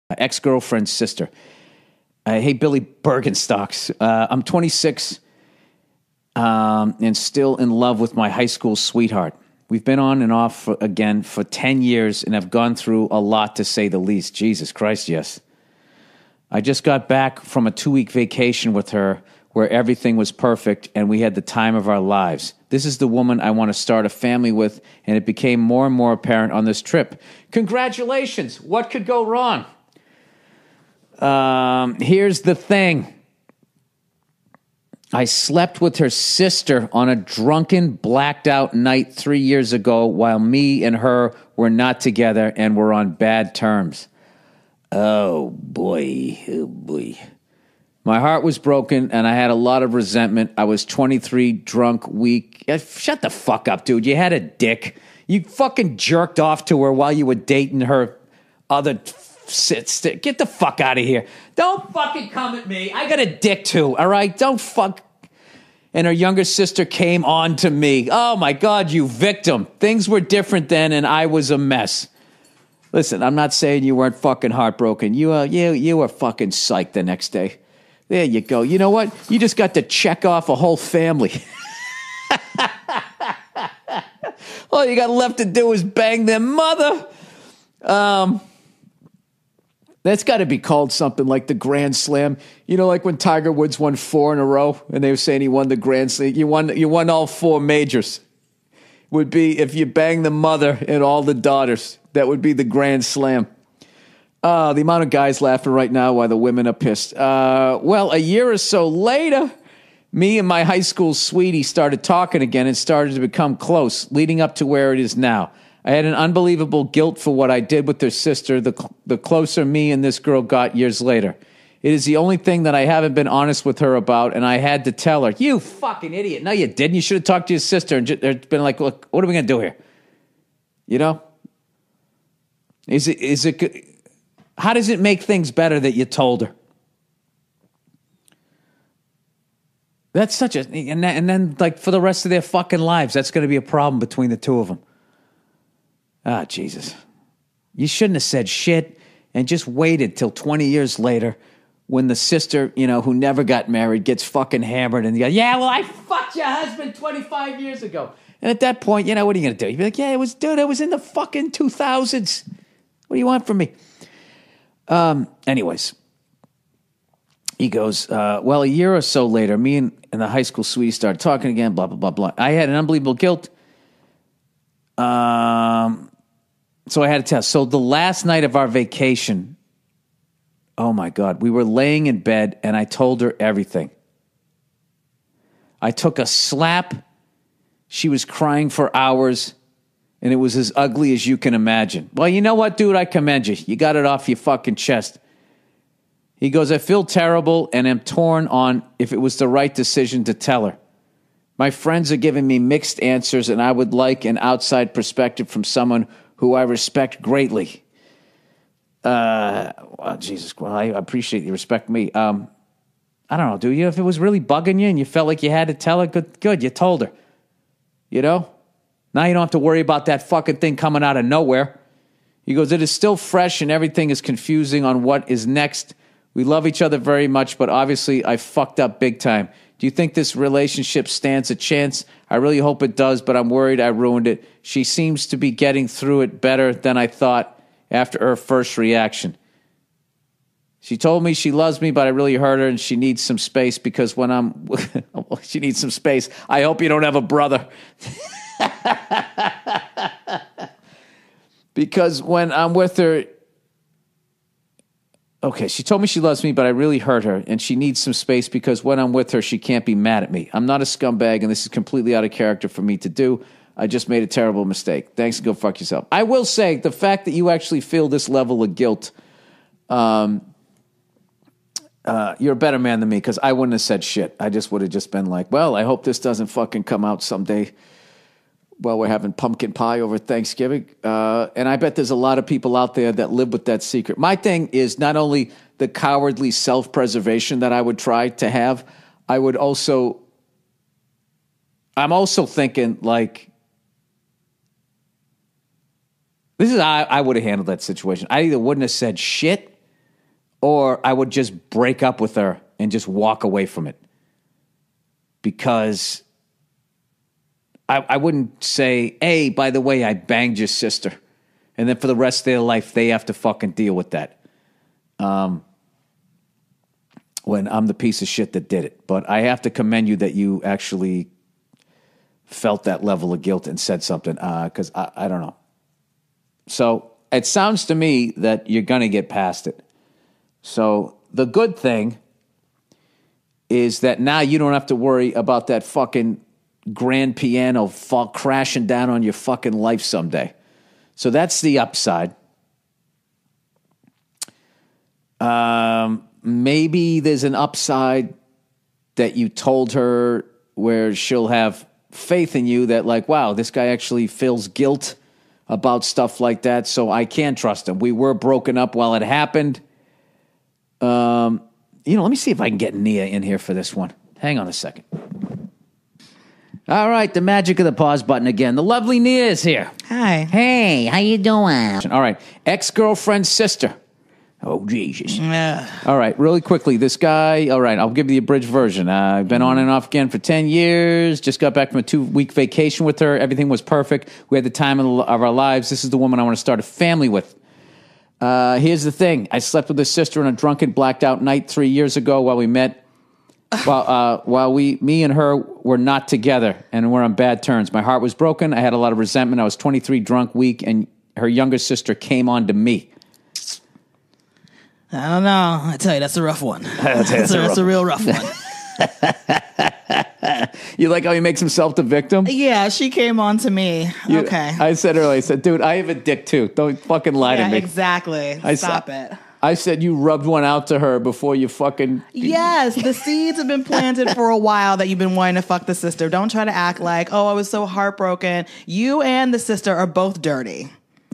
ex-girlfriend's sister. Hey, Billy Bergenstocks. I'm 26 and still in love with my high school sweetheart. We've been on and off again for 10 years and have gone through a lot, to say the least. Jesus Christ, yes. I just got back from a 2-week vacation with her where everything was perfect and we had the time of our lives. This is the woman I want to start a family with, and it became more and more apparent on this trip. Congratulations. What could go wrong? Here's the thing. I slept with her sister on a drunken, blacked out night 3 years ago while me and her were not together and were on bad terms. Oh boy. My heart was broken and I had a lot of resentment. I was 23, drunk, weak. Shut the fuck up, dude. You had a dick. You fucking jerked off to her while you were dating her other sister. Get the fuck out of here. Don't fucking come at me. I got a dick too, all right? Don't fuck. And her younger sister came on to me. Oh my God, you victim. Things were different then and I was a mess. Listen, I'm not saying you weren't fucking heartbroken. You were fucking psyched the next day. There you go. You know what? You just got to check off a whole family. All you got left to do is bang their mother. That's got to be called something like the Grand Slam. You know, like when Tiger Woods won 4 in a row, and they were saying he won the Grand Slam. You won all 4 majors. Would be if you bang the mother and all the daughters. That would be the Grand Slam. The amount of guys laughing right now while the women are pissed. Well, a year or so later, me and my high school sweetie started talking again and started to become close, leading up to where it is now. I had an unbelievable guilt for what I did with their sister, the closer me and this girl got years later. It is the only thing that I haven't been honest with her about, and I had to tell her, you fucking idiot. No, you didn't. You should have talked to your sister and just been like, look, what are we going to do here? You know? Is it? How does it make things better that you told her? That's such a... And then, like, for the rest of their fucking lives, that's going to be a problem between the two of them. Ah, Jesus. You shouldn't have said shit and just waited till 20 years later when the sister, you know, who never got married gets fucking hammered and you go, yeah, well, I fucked your husband 25 years ago. And at that point, you know, what are you going to do? You'd be like, yeah, it was in the fucking 2000s. What do you want from me? Anyways, he goes, well, a year or so later, me and the high school sweetie started talking again, blah, blah, blah, blah. I had an unbelievable guilt. So I had to tell. So the last night of our vacation, oh my God, we were laying in bed and I told her everything. I took a slap. She was crying for hours. And it was as ugly as you can imagine. Well, you know what, dude? I commend you. You got it off your fucking chest. He goes, I feel terrible and am torn on if it was the right decision to tell her. My friends are giving me mixed answers, and I would like an outside perspective from someone who I respect greatly. Well, Jesus, well, I appreciate you respect me. I don't know, do you? If it was really bugging you and you felt like you had to tell her, good, you told her. You know? Now you don't have to worry about that fucking thing coming out of nowhere. He goes, it is still fresh and everything is confusing on what is next. We love each other very much, but obviously I fucked up big time. Do you think this relationship stands a chance? I really hope it does, but I'm worried I ruined it. She seems to be getting through it better than I thought after her first reaction. She told me she loves me, but I really hurt her and she needs some space because when I'm... she needs some space. I hope you don't have a brother. Because when I'm with her, okay, she told me she loves me, but I really hurt her, and she needs some space because when I'm with her, she can't be mad at me. I'm not a scumbag, and this is completely out of character for me to do. I just made a terrible mistake. Thanks, and go fuck yourself. I will say, the fact that you actually feel this level of guilt, you're a better man than me, because I wouldn't have said shit. I just would have just been like, well, I hope this doesn't fucking come out someday while we're having pumpkin pie over Thanksgiving. And I bet there's a lot of people out there that live with that secret. My thing is not only the cowardly self-preservation that I would try to have, I'm also thinking, like, this is how I would have handled that situation. I either wouldn't have said shit or I would just break up with her and just walk away from it. Because I wouldn't say, hey, by the way, I banged your sister. And then for the rest of their life, they have to fucking deal with that. When I'm the piece of shit that did it. But I have to commend you that you actually felt that level of guilt and said something, because I don't know. So it sounds to me that you're going to get past it. So the good thing is that now you don't have to worry about that fucking grand piano fall crashing down on your fucking life someday. So that's the upside. Maybe there's an upside that you told her where she'll have faith in you that like, wow, this guy actually feels guilt about stuff like that, so I can trust him. We were broken up while it happened. Let me see if I can get Nia in here for this one. Hang on a second. All right, the magic of the pause button again. The lovely Nia is here. Hi. Hey, how you doing? All right, ex-girlfriend's sister. Oh, Jesus. Yeah. All right, really quickly, this guy, all right, I'll give you the abridged version. I've been on and off again for 10 years, just got back from a 2-week vacation with her. Everything was perfect. We had the time of our lives. This is the woman I want to start a family with. Here's the thing. I slept with his sister on a drunken, blacked out night 3 years ago while we met. While me and her were not together and we're on bad terms. My heart was broken. I had a lot of resentment. I was 23, drunk, weak, and her younger sister came on to me. I don't know. I tell you, that's a rough one. That's a real rough one. You like how he makes himself the victim? Yeah, she came on to me. Okay. I said earlier, I said, dude, I have a dick too. Don't fucking lie to me. Exactly. Stop it. I said you rubbed one out to her before you fucking... Yes, the seeds have been planted for a while that you've been wanting to fuck the sister. Don't try to act like, oh, I was so heartbroken. You and the sister are both dirty.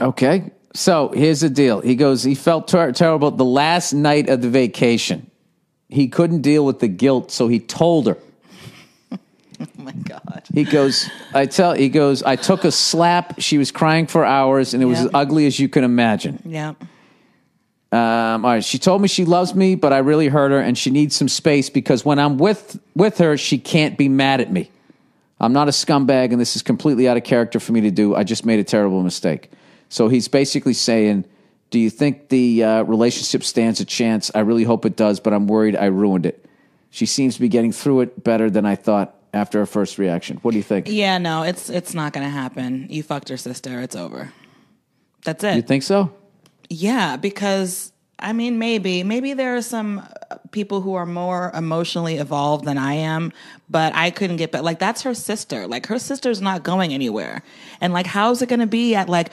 Okay. So here's the deal. He goes, he felt terrible the last night of the vacation. He couldn't deal with the guilt, so he told her. Oh my God. He goes, I took a slap. She was crying for hours, and it was as ugly as you can imagine. Yeah. All right. She told me she loves me, but I really hurt her, and she needs some space because when I'm with her, she can't be mad at me. I'm not a scumbag, and this is completely out of character for me to do. I just made a terrible mistake. So he's basically saying, do you think the relationship stands a chance? I really hope it does, but I'm worried I ruined it. She seems to be getting through it better than I thought after her first reaction. What do you think? Yeah, no, it's not going to happen. You fucked her sister. It's over. That's it. You think so? Yeah, because, I mean, maybe there are some people who are more emotionally evolved than I am, but I couldn't get back. Like, that's her sister. Like, her sister's not going anywhere. And, like, how's it going to be at, like,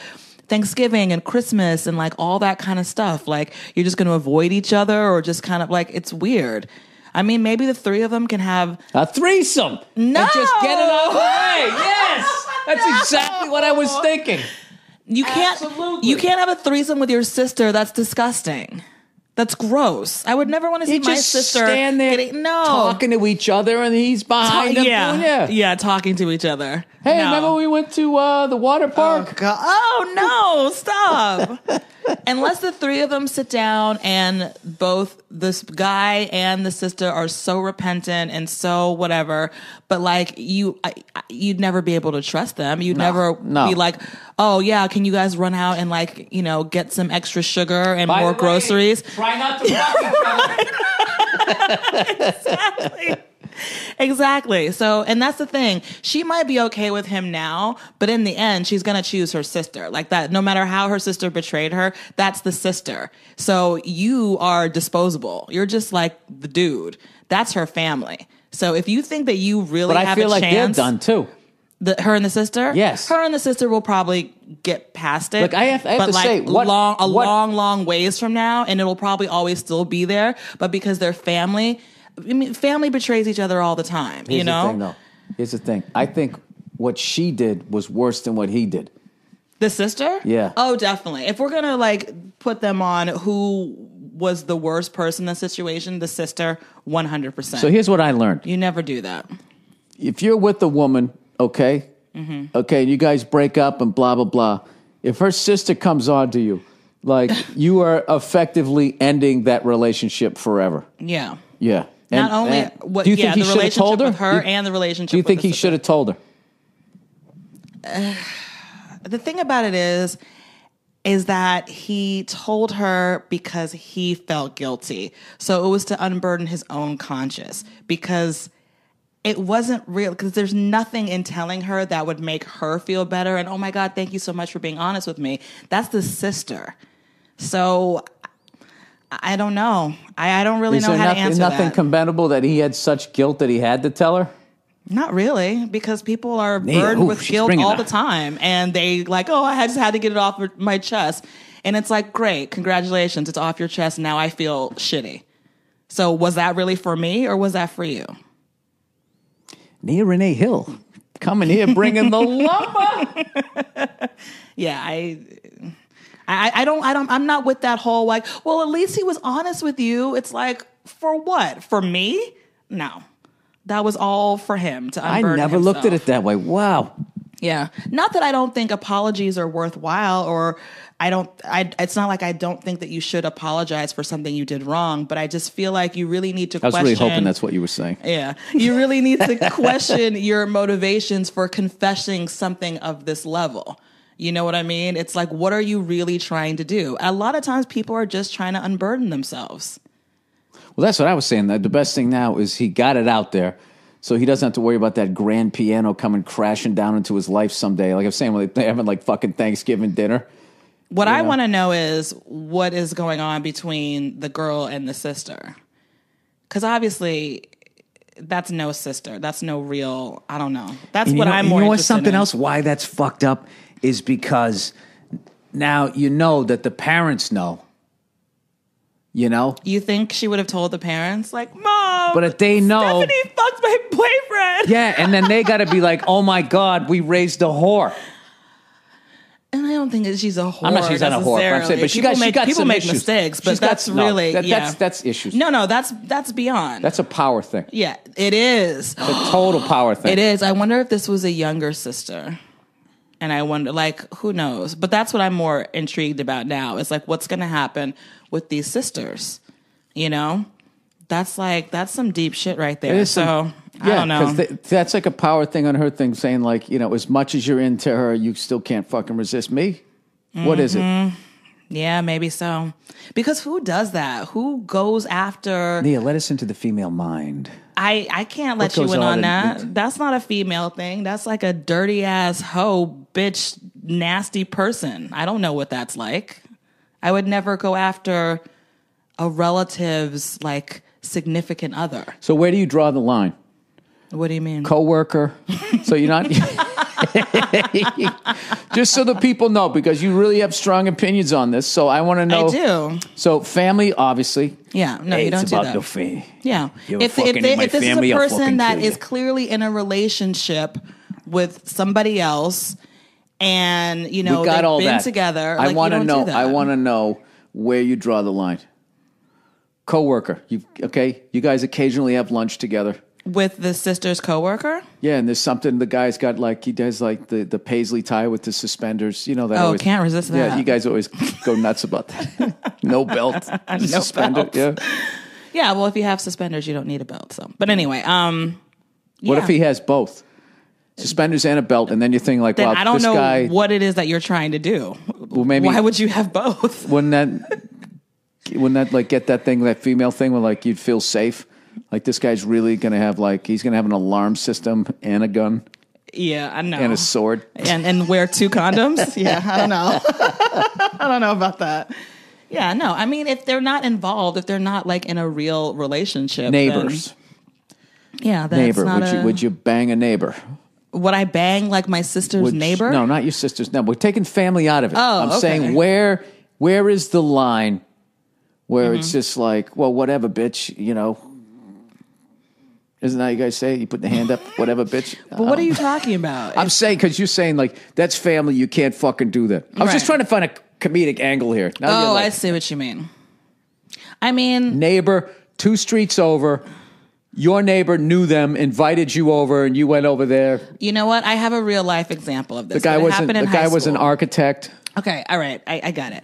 Thanksgiving and Christmas and, like, all that kind of stuff? Like, you're just going to avoid each other or just kind of, like, it's weird. I mean, maybe the three of them can have... a threesome! No! And just get it out of the way! Yes! That's exactly what I was thinking. You can't have a threesome with your sister. That's disgusting. That's gross. I would never want to see my sister stand there talking to each other, and he's behind them. Yeah, talking to each other. Hey, remember we went to the water park? Oh, God. Oh no! Stop. Unless the three of them sit down and both this guy and the sister are so repentant and so whatever, but like you'd never be able to trust them. You'd never be like, oh yeah, can you guys run out and like, you know, get some extra sugar and more groceries? Try not to fuck each other. Exactly. So, and that's the thing. She might be okay with him now, but in the end, she's going to choose her sister. Like that, no matter how her sister betrayed her, that's the sister. So you are disposable. You're just like the dude. That's her family. So if you think that you really have a chance... But I feel like they're done too. Her and the sister? Yes. Her and the sister will probably get past it. Look, I have to say... long ways from now, and it'll probably always still be there. But because they're family... I mean, family betrays each other all the time, you know? Here's the thing. I think what she did was worse than what he did. The sister? Yeah. Oh, definitely. If we're going to, like, put them on who was the worst person in the situation, the sister, 100%. So here's what I learned. You never do that. If you're with a woman, okay, and you guys break up and blah, blah, blah, if her sister comes on to you, Like, you are effectively ending that relationship forever. Yeah. Yeah. Not only do you think he the should have told relationship her? with her and the relationship Do you with think the he should have told her? The thing about it is that he told her because he felt guilty. So it was to unburden his own conscience, because it wasn't real, because there's nothing in telling her that would make her feel better. And, oh my God, thank you so much for being honest with me. That's the sister. So I don't know. I don't really know how to answer that. Nothing commendable that he had such guilt that he had to tell her? Not really, because people are burdened with guilt all the time. And they like, oh, I just had to get it off my chest. And it's like, great, congratulations, it's off your chest. Now I feel shitty. So was that really for me, or was that for you? Nia Renee Hill coming here bringing the lumber. Yeah, I'm not with that whole like, well, at least he was honest with you. It's like, for what? For me? No. That was all for him to unburden I never himself. looked at it that way. Wow. Yeah. Not that I don't think apologies are worthwhile, or it's not like I don't think that you should apologize for something you did wrong, but I just feel like you really need to question. I was really hoping that's what you were saying. Yeah. You really need to question your motivations for confessing something of this level. You know what I mean? It's like, what are you really trying to do? A lot of times people are just trying to unburden themselves. Well, that's what I was saying. The best thing now is he got it out there, so he doesn't have to worry about that grand piano coming crashing down into his life someday. Like I'm saying, when they're having like fucking Thanksgiving dinner. What I want to know is what is going on between the girl and the sister. Because obviously, that's no sister. That's no real, I don't know. That's what I'm more interested in. You know what's something else? Why that's fucked up is because now you know that the parents know. You know? You think she would have told the parents, like, Mom, but if they know, Stephanie fucked my boyfriend. Yeah, and then they got to be like, oh my God, we raised a whore. And I don't think that she's a whore. I'm not saying she's not a whore, but I'm saying, but she got people some make issues. mistakes, but that's really, that's issues. No, that's beyond. That's a power thing. Yeah, it is. It's a total power thing. It is. I wonder if this was a younger sister. And I wonder, like, who knows? But that's what I'm more intrigued about now. It's like, what's going to happen with these sisters? You know? That's some deep shit right there. So, I don't know. Because that's like a power thing on her thing, saying, like, you know, as much as you're into her, you still can't fucking resist me. Mm-hmm. What is it? Yeah, maybe so. Because who does that? Who goes after... Nia, let us into the female mind. I can't let you in on that. That's not a female thing. That's like a dirty ass hoe, bitch, nasty person. I don't know what that's like. I would never go after a relative's like significant other. So where do you draw the line? What do you mean? Coworker. So you're not... Just so the people know, because you really have strong opinions on this. So I want to know. I do. So family, obviously. Yeah, no, you don't do that. It's about the family. Yeah. If this is a person that is clearly in a relationship with somebody else, and you know they've been together, I want to know. I want to know where you draw the line. Coworker, you guys occasionally have lunch together. With the sister's coworker? Yeah, and there's something the guy's got, like, he does like the paisley tie with the suspenders. You know that. Oh, can't resist that. Yeah, you guys always go nuts about that. No belt, no suspender. Belt. Yeah. Yeah, well, if you have suspenders, you don't need a belt. So, but anyway, what if he has both? Suspenders and a belt, and then you think like, then well, I don't this know guy, what it is that you're trying to do. Well, maybe why would you have both? Wouldn't that like get that thing, that female thing, where like you'd feel safe? Like this guy's really going to have he's going to have an alarm system and a gun. Yeah, I know. And a sword. And wear 2 condoms? Yeah, I don't know. I don't know about that. Yeah, no. I mean, if they're not involved, if they're not like in a real relationship. Neighbors. Then neighbor. Would you bang a neighbor? Would I bang like my sister's neighbor? No, not your sister's. No, we're taking family out of it. Oh, I'm saying where is the line where it's just like, well, whatever, bitch, you know. Isn't that how you guys say? You put the hand up, whatever, bitch. But what are you talking about? I'm saying, because you're saying, like, that's family, you can't fucking do that. I was just trying to find a comedic angle here. Now I see what you mean. I mean... Neighbor, 2 streets over, your neighbor knew them, invited you over, and you went over there. You know what? I have a real life example of this. The guy was an architect. Okay, all right, I got it.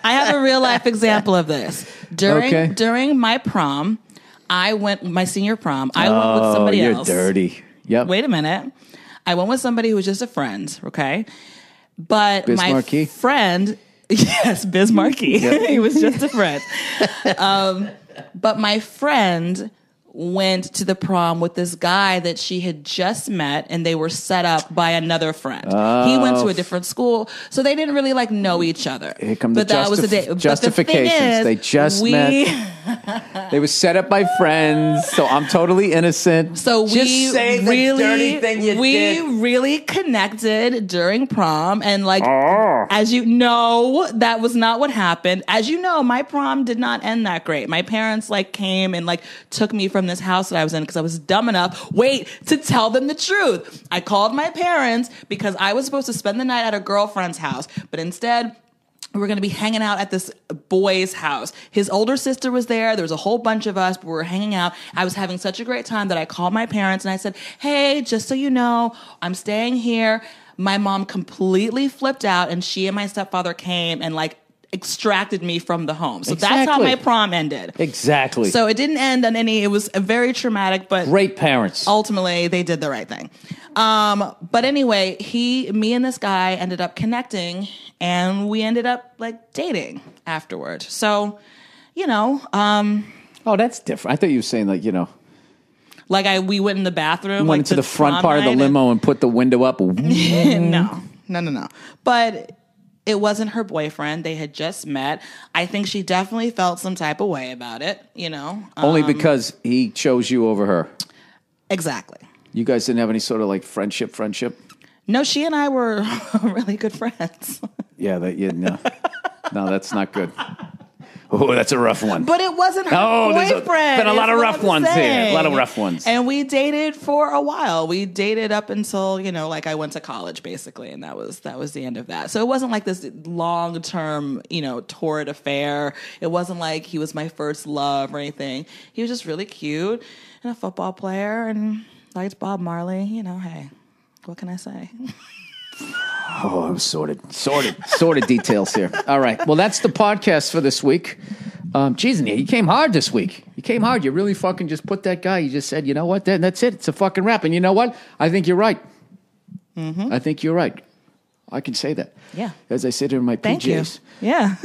I have a real life example of this. During my prom, my senior prom, I went with somebody else. You're dirty. Yep. Wait a minute. I went with somebody who was just a friend, okay? But my friend, yes, Biz Markie. He was just a friend. But my friend went to the prom with this guy that she had just met, and they were set up by another friend. He went to a different school, so they didn't really know each other. Here come the justifications. They just met. They were set up by friends, so I'm totally innocent. So just say the dirty thing you did. We really connected during prom, and as you know, that was not what happened. As you know, my prom did not end that great. My parents came and took me from this house that I was in because I was dumb enough to tell them the truth. I called my parents because I was supposed to spend the night at a girlfriend's house, but instead we were going to be hanging out at this boy's house. His older sister was there. There was a whole bunch of us, but we were hanging out. I was having such a great time that I called my parents and I said, hey, just so you know, I'm staying here. My mom completely flipped out, and she and my stepfather came and extracted me from the home. So that's how my prom ended. Exactly. So it didn't end on it was a very traumatic, but great parents. Ultimately, they did the right thing. But anyway, me and this guy ended up connecting, and we ended up dating afterward. So, oh, that's different. I thought you were saying we went in the bathroom, went into the front part of the limo and put the window up. No. But it wasn't her boyfriend. They had just met. I think she definitely felt some type of way about it, Only because he chose you over her. Exactly. You guys didn't have any sort of friendship? No, she and I were really good friends. Yeah, no, that's not good. Oh, that's a rough one. But it wasn't her boyfriend. There's been a lot of rough ones here. A lot of rough ones. And we dated for a while. We dated up until, I went to college, basically, and that was the end of that. So it wasn't this long-term, torrid affair. It wasn't like he was my first love or anything. He was just really cute and a football player and liked Bob Marley. Hey, what can I say? Oh, I'm sordid details here. All right. Well, that's the podcast for this week. Geez, you came hard this week. You came hard. You really fucking just put that guy. You just said, you know what? That's it. It's a fucking wrap. And you know what? I think you're right. Mm-hmm. I think you're right. I can say that. Yeah. As I sit here in my PJs. Thank you. Yeah.